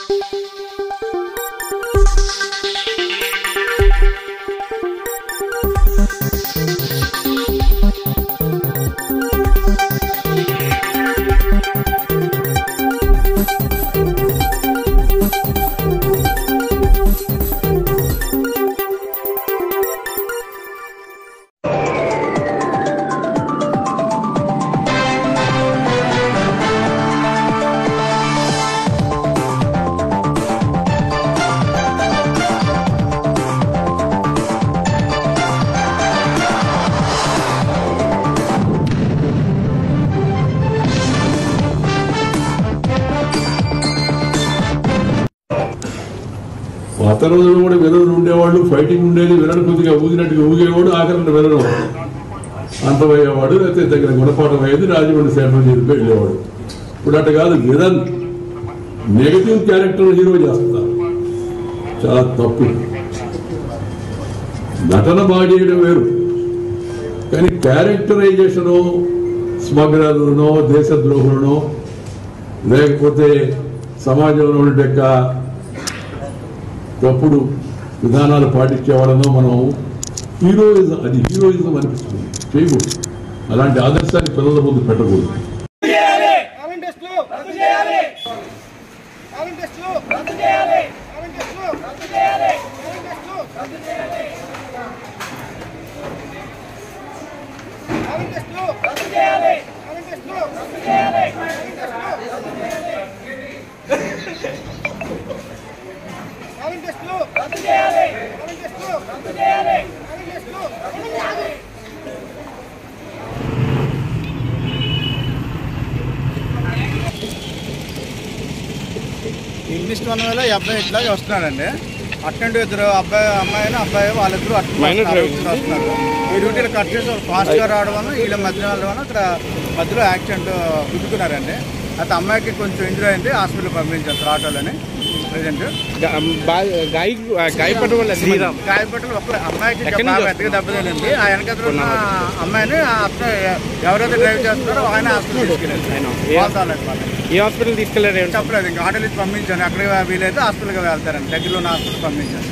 పాత రోజులు కూడా వినరు ఉండేవాళ్ళు, ఫైటింగ్ ఉండేది, వినడు కొద్దిగా ఊగినట్టుగా ఊగేవాడు, ఆఖరిని వినరు అంతమయ్యేవాడు, లేకపోతే దగ్గర గుణపాఠం అయ్యేది, రాజమండ్రి సెంట్రల్ జైలుకి వెళ్ళేవాడు. ఇప్పుడు అట్ట కాదు, విలన్ నెగటివ్ క్యారెక్టర్ హీరో చేస్తున్నారు, చాలా తప్పు. నటన బాగా చేయడం వేరు, కానీ క్యారెక్టరైజేషను స్మగ్లర్లనో దేశద్రోహులనో లేకపోతే సమాజంలో ఉండే తప్పుడు విధానాలు పాటించే వాళ్ళనో మనం హీరోయిజం, అది హీరోయిజం అనిపిస్తుంది, చేయకూడదు. అలాంటి ఆదర్శాన్ని పిల్లల ముందు పెట్టకూడదు. ఇంగ్లీష్ 1 వేళ ఈ అబ్బాయి ఇట్లాగే వస్తున్నాడండి. అటెండ్ ఇద్దరు అబ్బాయి వాళ్ళిద్దరు వస్తున్నారు. ఈ డ్యూటీలు కట్ చేసి ఫాస్ట్గా రావడం వల్ల వీళ్ళ మధ్య రావడం వల్ల అక్కడ మధ్యలో యాక్సిడెంట్ గుద్దుకున్నారండి. అయితే అమ్మాయికి కొంచెం ఇంజరీ అయింది, హాస్పిటల్ పంపించారు ఆటోలని. ప్రెజెంట్ గాయపడ్డ ఒక్కడే, అమ్మాయికి పెద్దగా దెబ్బతేలింది. ఆ వెనక అమ్మాయిని ఎవరైతే డ్రైవ్ చేస్తున్నారో ఆయన హాస్పిటల్ తీసుకెళ్ళారు. చెప్పలేదు, ఇంకా ఆటోలు పంపించాను. అక్కడికి వీలైతే హాస్పిటల్కి వెళ్తారండి, దగ్గరలో ఉన్న హాస్పిటల్ పంపించాను.